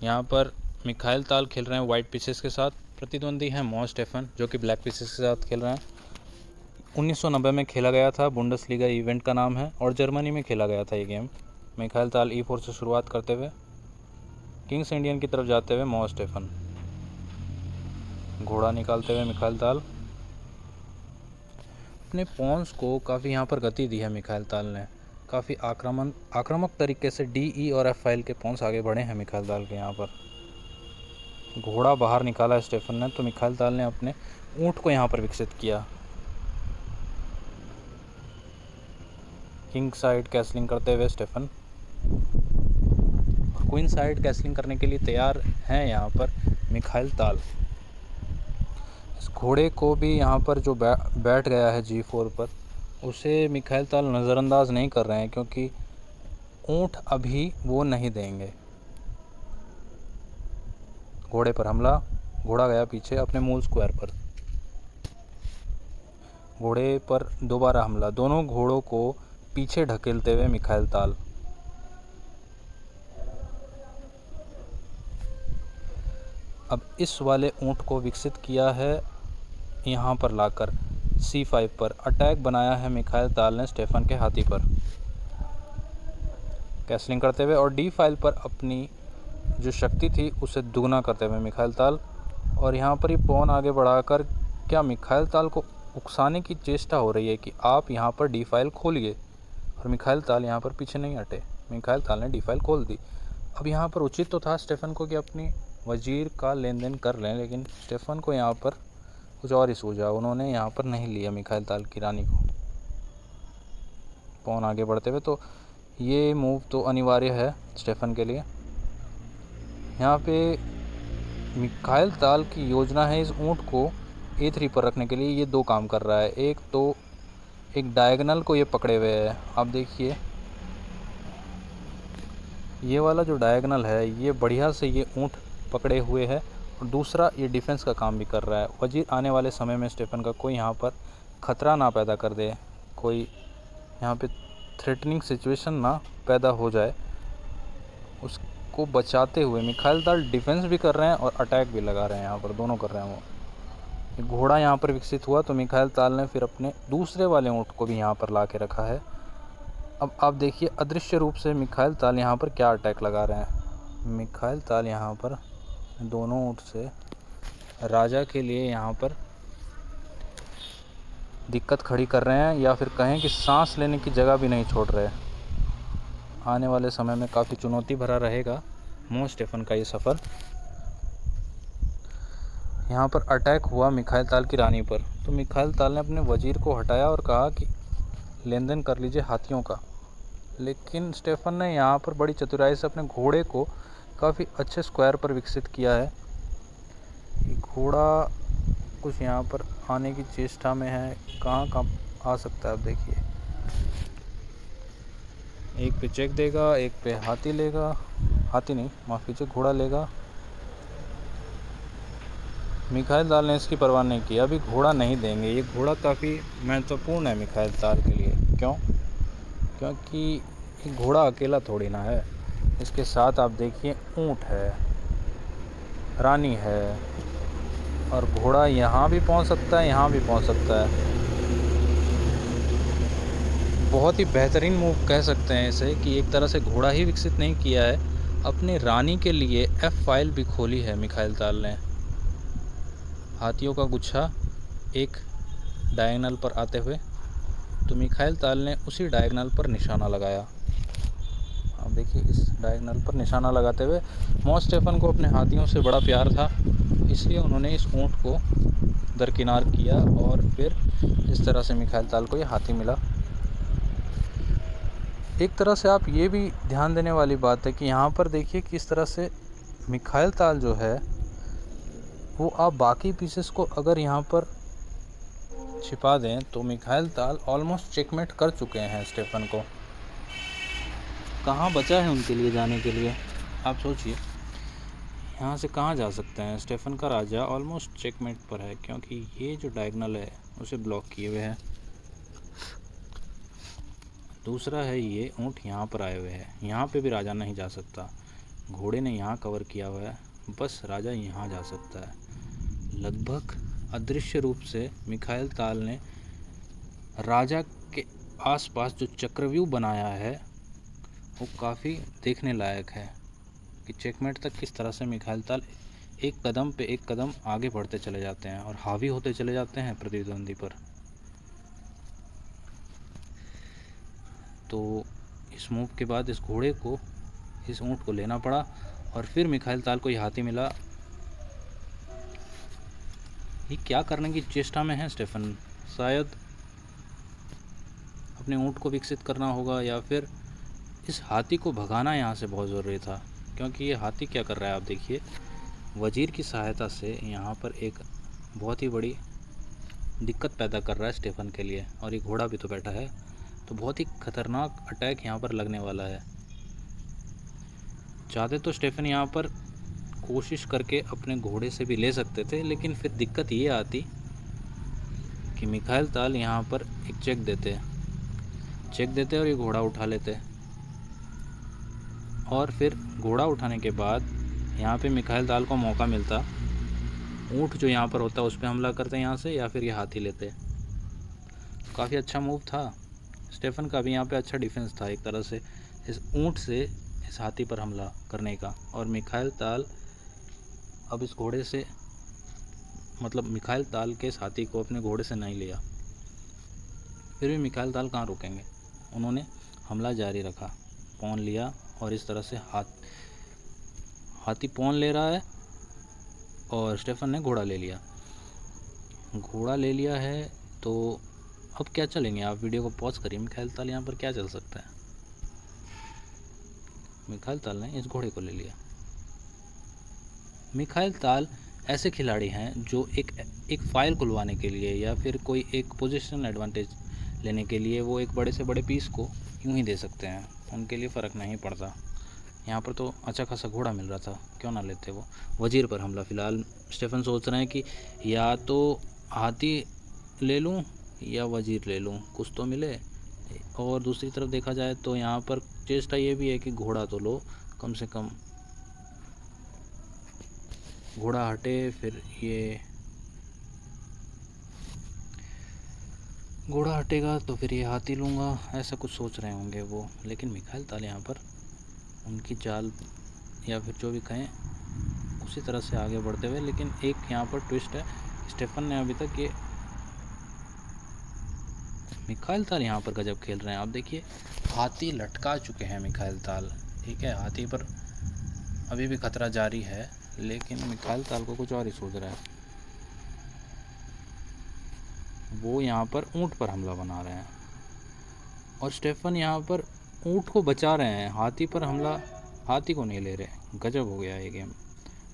यहाँ पर मिखाइल ताल खेल रहे हैं वाइट पीसेस के साथ। प्रतिद्वंदी हैं मो स्टेफन जो कि ब्लैक पीसेस के साथ खेल रहे हैं। 1990 में खेला गया था, बुंडेसलीगा इवेंट का नाम है और जर्मनी में खेला गया था ये गेम। मिखाइल ताल E4 से शुरुआत करते हुए किंग्स इंडियन की तरफ जाते हुए मो स्टेफन। घोड़ा निकालते हुए मिखाइल ताल। अपने पॉन्स को काफ़ी यहाँ पर गति दी है मिखाइल ताल ने। काफ़ी आक्रामक तरीके से DE और F फाइल के पॉन्स आगे बढ़े हैं मिखाइल ताल के। यहाँ पर घोड़ा बाहर निकाला स्टेफन ने, तो मिखाइल ताल ने अपने ऊँट को यहाँ पर विकसित किया। किंग साइड कैसलिंग करते हुए स्टेफन। क्वीन साइड कैसलिंग करने के लिए तैयार हैं यहाँ पर मिखाइल ताल। इस घोड़े को भी यहाँ पर जो बैठ गया है G4 पर, उसे मिखाइल ताल नज़रअंदाज नहीं कर रहे हैं क्योंकि ऊँट अभी वो नहीं देंगे। घोड़े पर हमला। घोड़ा गया पीछे अपने मूल स्क्वायर पर। घोड़े पर दोबारा हमला। दोनों घोड़ों को पीछे ढकेलते हुए मिखाइल ताल। अब इस वाले ऊँट को विकसित किया है यहाँ पर लाकर C5 पर। अटैक बनाया है मिखाइल ताल ने स्टेफन के हाथी पर कैसलिंग करते हुए, और D फाइल पर अपनी जो शक्ति थी उसे दुगना करते हुए मिखाइल ताल। और यहाँ पर ही पॉन आगे बढ़ाकर क्या मिखाइल ताल को उकसाने की चेष्टा हो रही है कि आप यहाँ पर D फाइल खोलिए, और मिखाइल ताल यहाँ पर पीछे नहीं हटे। मिखाइल ताल ने D फाइल खोल दी। अब यहाँ पर उचित तो था स्टेफन को कि अपनी वजीर का लेन देन कर लें, लेकिन स्टेफन को यहाँ पर कुछ और ही सूझा। उन्होंने यहाँ पर नहीं लिया मिखाइल ताल की रानी को। पॉन आगे बढ़ते हुए, तो ये मूव तो अनिवार्य है स्टेफन के लिए। यहाँ पे मिखाइल ताल की योजना है इस ऊँट को A3 पर रखने के लिए। ये दो काम कर रहा है। एक तो एक डायगोनल को ये पकड़े हुए है, आप देखिए ये वाला जो डायगोनल है ये बढ़िया से ये ऊँट पकड़े हुए है, और दूसरा ये डिफेंस का काम भी कर रहा है। वजीर आने वाले समय में स्टेफन का कोई यहाँ पर ख़तरा ना पैदा कर दे, कोई यहाँ पे थ्रेटनिंग सिचुएशन ना पैदा हो जाए, उसको बचाते हुए मिखाइल ताल डिफेंस भी कर रहे हैं और अटैक भी लगा रहे हैं। यहाँ पर दोनों कर रहे हैं वो। घोड़ा यहाँ पर विकसित हुआ तो मिखाइल ताल ने फिर अपने दूसरे वाले ऊँट को भी यहाँ पर ला के रखा है। अब आप देखिए अदृश्य रूप से मिखाइल ताल यहाँ पर क्या अटैक लगा रहे हैं। मिखाइल ताल यहाँ पर दोनों ऊँट से राजा के लिए यहाँ पर दिक्कत खड़ी कर रहे हैं, या फिर कहें कि सांस लेने की जगह भी नहीं छोड़ रहे। आने वाले समय में काफ़ी चुनौती भरा रहेगा मो स्टेफन का ये सफ़र। यहाँ पर अटैक हुआ मिखाइल ताल की रानी पर, तो मिखाइल ताल ने अपने वजीर को हटाया और कहा कि लेन देन कर लीजिए हाथियों का। लेकिन स्टेफन ने यहाँ पर बड़ी चतुराई से अपने घोड़े को काफ़ी अच्छे स्क्वायर पर विकसित किया है। घोड़ा कुछ यहाँ पर आने की चेष्टा में है, कहाँ आ सकता है आप देखिए। एक पे चेक देगा, एक पे हाथी लेगा, हाथी नहीं माफ़ कीजिए घोड़ा लेगा। मिखाइल ताल ने इसकी परवाह नहीं की, अभी घोड़ा नहीं देंगे। ये घोड़ा काफ़ी महत्वपूर्ण है मिखाइल ताल के लिए। क्यों? क्योंकि घोड़ा अकेला थोड़ी ना है, इसके साथ आप देखिए ऊँट है, रानी है, और घोड़ा यहाँ भी पहुँच सकता है, यहाँ भी पहुँच सकता है। बहुत ही बेहतरीन मूव कह सकते हैं इसे कि एक तरह से घोड़ा ही विकसित नहीं किया है, अपने रानी के लिए F फाइल भी खोली है मिखाइल ताल ने। हाथियों का गुच्छा एक डायगोनल पर आते हुए, तो मिखाइल ताल ने उसी डायगोनल पर निशाना लगाया। आप देखिए इस डायगोनल पर निशाना लगाते हुए मो स्टेफन को अपने हाथियों से बड़ा प्यार था, इसलिए उन्होंने इस ऊँट को दरकिनार किया, और फिर इस तरह से मिखाइल ताल को ये हाथी मिला। एक तरह से आप ये भी ध्यान देने वाली बात है कि यहाँ पर देखिए किस तरह से मिखाइल ताल जो है वो आप बाकी पीसेस को अगर यहाँ पर छिपा दें तो मिखाइल ताल ऑलमोस्ट चेकमेट कर चुके हैं स्टेफन को। कहाँ बचा है उनके लिए जाने के लिए, आप सोचिए यहाँ से कहाँ जा सकते हैं। स्टेफन का राजा ऑलमोस्ट चेकमेट पर है, क्योंकि ये जो डायगोनल है उसे ब्लॉक किए हुए है। दूसरा है ये ऊँट यहाँ पर आए हुए हैं, यहाँ पे भी राजा नहीं जा सकता। घोड़े ने यहाँ कवर किया हुआ है, बस राजा यहाँ जा सकता है। लगभग अदृश्य रूप से मिखाइल ताल ने राजा के आसपास जो चक्रव्यूह बनाया है वो काफ़ी देखने लायक है कि चेकमेट तक किस तरह से मिखाइल ताल एक कदम पे एक कदम आगे बढ़ते चले जाते हैं और हावी होते चले जाते हैं प्रतिद्वंदी पर। तो इस मूव के बाद इस घोड़े को, इस ऊँट को लेना पड़ा और फिर मिखाइल ताल को ये हाथी मिला। ये क्या करने की चेष्टा में है स्टेफन? शायद अपने ऊँट को विकसित करना होगा या फिर इस हाथी को भगाना यहाँ से बहुत ज़रूरी था, क्योंकि ये हाथी क्या कर रहा है आप देखिए। वजीर की सहायता से यहाँ पर एक बहुत ही बड़ी दिक्कत पैदा कर रहा है स्टेफन के लिए, और ये घोड़ा भी तो बैठा है, तो बहुत ही खतरनाक अटैक यहाँ पर लगने वाला है। चाहते तो स्टेफन यहाँ पर कोशिश करके अपने घोड़े से भी ले सकते थे, लेकिन फिर दिक्कत ये आती कि मिखाइल ताल यहाँ पर एक चेक देते और ये घोड़ा उठा लेते, और फिर घोड़ा उठाने के बाद यहाँ पे मिखाइल ताल को मौका मिलता ऊँट जो यहाँ पर होता है उस पर हमला करते यहाँ से, या फिर ये हाथी लेते। काफ़ी अच्छा मूव था स्टेफन का भी यहाँ पे, अच्छा डिफेंस था एक तरह से इस ऊँट से इस हाथी पर हमला करने का। और मिखाइल ताल अब इस घोड़े से, मतलब मिखाइल ताल के इस हाथी को अपने घोड़े से नहीं लिया। फिर भी मिखाइल ताल कहाँ रुकेंगे, उन्होंने हमला जारी रखा, पौन लिया और इस तरह से हाथी पौन ले रहा है और स्टेफन ने घोड़ा ले लिया है। तो अब क्या चलेंगे, आप वीडियो को पॉज करिए। मिखाइल ताल यहाँ पर क्या चल सकता है? मिखाइल ताल ने इस घोड़े को ले लिया। मिखाइल ताल ऐसे खिलाड़ी हैं जो एक फाइल खुलवाने के लिए या फिर कोई एक पोजीशन एडवांटेज लेने के लिए वो एक बड़े से बड़े पीस को यूं ही दे सकते हैं, उनके लिए फ़र्क नहीं पड़ता। यहाँ पर तो अच्छा खासा घोड़ा मिल रहा था, क्यों ना लेते वो। वजीर पर हमला, फ़िलहाल स्टेफन सोच रहे हैं कि या तो हाथी ले लूँ या वजीर ले लूँ, कुछ तो मिले। और दूसरी तरफ देखा जाए तो यहाँ पर चेष्टा ये भी है कि घोड़ा तो लो, कम से कम घोड़ा हटे, फिर ये घोड़ा हटेगा तो फिर ये हाथी लूँगा, ऐसा कुछ सोच रहे होंगे वो। लेकिन मिखाइल ताल यहाँ पर उनकी चाल या फिर जो भी कहें उसी तरह से आगे बढ़ते हुए। लेकिन एक यहाँ पर ट्विस्ट है, स्टेफन ने अभी तक ये, मिखाइल ताल यहाँ पर गजब खेल रहे हैं। आप देखिए हाथी लटका चुके हैं मिखाइल ताल, ठीक है, हाथी पर अभी भी खतरा जारी है, लेकिन मिखाइल ताल को कुछ और ही सोच रहा है। वो यहाँ पर ऊँट पर हमला बना रहे हैं और स्टेफन यहाँ पर ऊँट को बचा रहे हैं, हाथी पर हमला हाथी को नहीं ले रहे। गजब हो गया ये गेम।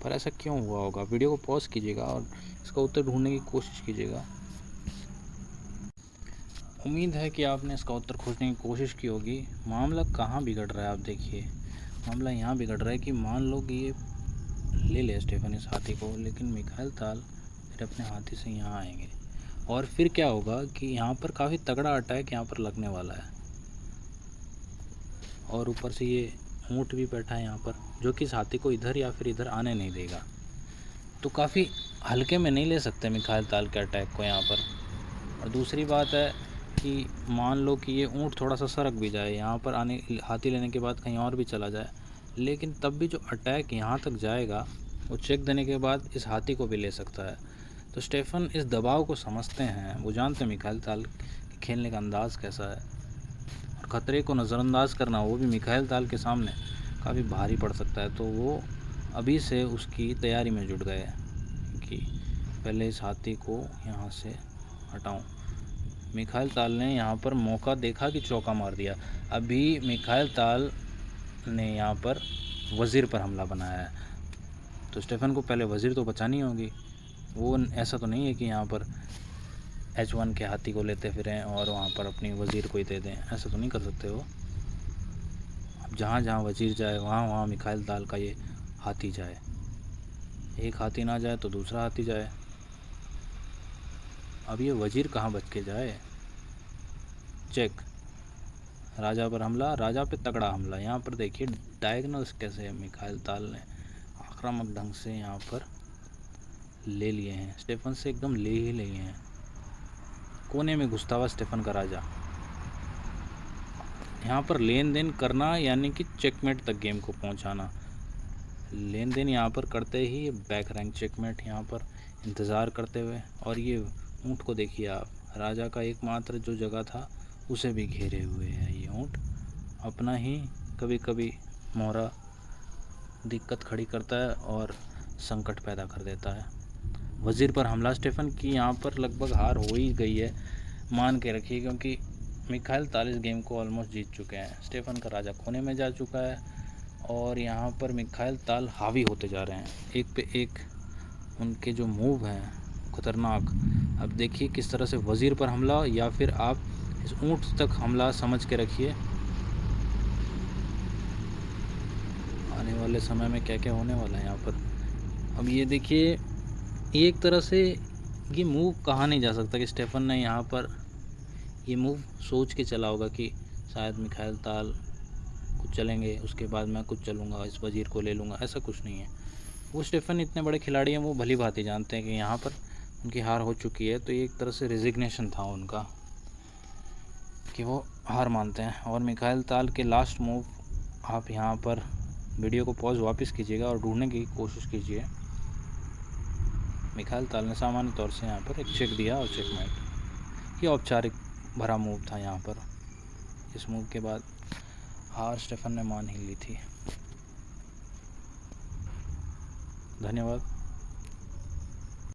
पर ऐसा क्यों हुआ होगा? वीडियो को पॉज कीजिएगा और इसका उत्तर ढूंढने की कोशिश कीजिएगा। उम्मीद है कि आपने इसका उत्तर खोजने की कोशिश की होगी। मामला कहाँ बिगड़ रहा है आप देखिए, मामला यहाँ बिगड़ रहा है कि मान लो कि ये ले ले स्टेफन इस हाथी को, लेकिन मिखाइल ताल फिर अपने हाथी से यहाँ आएंगे और फिर क्या होगा कि यहाँ पर काफ़ी तगड़ा अटैक यहाँ पर लगने वाला है। और ऊपर से ये ऊँट भी बैठा है यहाँ पर, जो कि इस हाथी को इधर या फिर इधर आने नहीं देगा। तो काफ़ी हल्के में नहीं ले सकते मिखाइल ताल के अटैक को यहाँ पर। और दूसरी बात है कि मान लो कि ये ऊँट थोड़ा सा सरक भी जाए, यहाँ पर आने हाथी लेने के बाद कहीं और भी चला जाए, लेकिन तब भी जो अटैक यहाँ तक जाएगा वो चेक देने के बाद इस हाथी को भी ले सकता है। तो स्टेफन इस दबाव को समझते हैं, वो जानते हैं मिखाइल ताल खेलने का अंदाज़ कैसा है, और ख़तरे को नज़रअंदाज करना वो भी मिखाइल ताल के सामने काफ़ी भारी पड़ सकता है। तो वो अभी से उसकी तैयारी में जुट गए कि पहले इस हाथी को यहाँ से हटाऊँ। मिखाइल ताल ने यहाँ पर मौका देखा कि चौका मार दिया। अभी मिखाइल ताल ने यहाँ पर वज़ीर पर हमला बनाया है, तो स्टेफन को पहले वज़ीर तो बचानी होगी। वो ऐसा तो नहीं है कि यहाँ पर H1 के हाथी को लेते फिरें और वहाँ पर अपनी वज़ीर को ही दे दें, ऐसा तो नहीं कर सकते वो। अब जहाँ जहाँ वज़ीर जाए वहाँ वहाँ मिखाइल ताल का ये हाथी जाए, एक हाथी ना जाए तो दूसरा हाथी जाए। अब ये वज़ीर कहाँ बच के जाए। चेक, राजा पर हमला, राजा पे तगड़ा हमला। यहाँ पर देखिए डायगोनल्स कैसे मिखाइल ताल ने आक्रामक ढंग से यहाँ पर ले लिए हैं, स्टेफन से एकदम ले ही लिए हैं। कोने में घुसता हुआ स्टेफन का राजा यहाँ पर लेन देन करना, यानी कि चेकमेट तक गेम को पहुँचाना। लेन देन यहाँ पर करते ही बैक रैंक चेकमेट यहाँ पर इंतज़ार करते हुए। और ये ऊँट को देखिए आप, राजा का एकमात्र जो जगह था उसे भी घेरे हुए है ये ऊँट। अपना ही कभी कभी मोहरा दिक्कत खड़ी करता है और संकट पैदा कर देता है। वज़ीर पर हमला स्टेफन की यहाँ पर लगभग हार हो ही गई है, मान के रखिए, क्योंकि मिखाइल ताल इस गेम को ऑलमोस्ट जीत चुके हैं। स्टेफन का राजा कोने में जा चुका है और यहाँ पर मिखाइल ताल हावी होते जा रहे हैं, एक पे एक उनके जो मूव हैं खतरनाक। अब देखिए किस तरह से वज़ीर पर हमला, या फिर आप इस ऊँट तक हमला समझ के रखिए। आने वाले समय में क्या क्या होने वाला है यहाँ पर। अब ये देखिए, एक तरह से ये मूव कहा नहीं जा सकता कि स्टेफन ने यहाँ पर ये मूव सोच के चला होगा कि शायद मिखाइल ताल कुछ चलेंगे, उसके बाद मैं कुछ चलूँगा, इस वज़ीर को ले लूँगा, ऐसा कुछ नहीं है। वो स्टेफन इतने बड़े खिलाड़ी हैं, वो भली भांति जानते हैं कि यहाँ पर उनकी हार हो चुकी है। तो ये एक तरह से रिजिग्नेशन था उनका कि वो हार मानते हैं। और मिखाइल ताल के लास्ट मूव, आप यहाँ पर वीडियो को पॉज वापस कीजिएगा और ढूंढने की कोशिश कीजिए। मिखाइल ताल ने सामान्य तौर से यहाँ पर एक चेक दिया और चेकमेट। ये औपचारिक भरा मूव था यहाँ पर। इस मूव के बाद हार स्टेफन ने मान ही ली थी। धन्यवाद।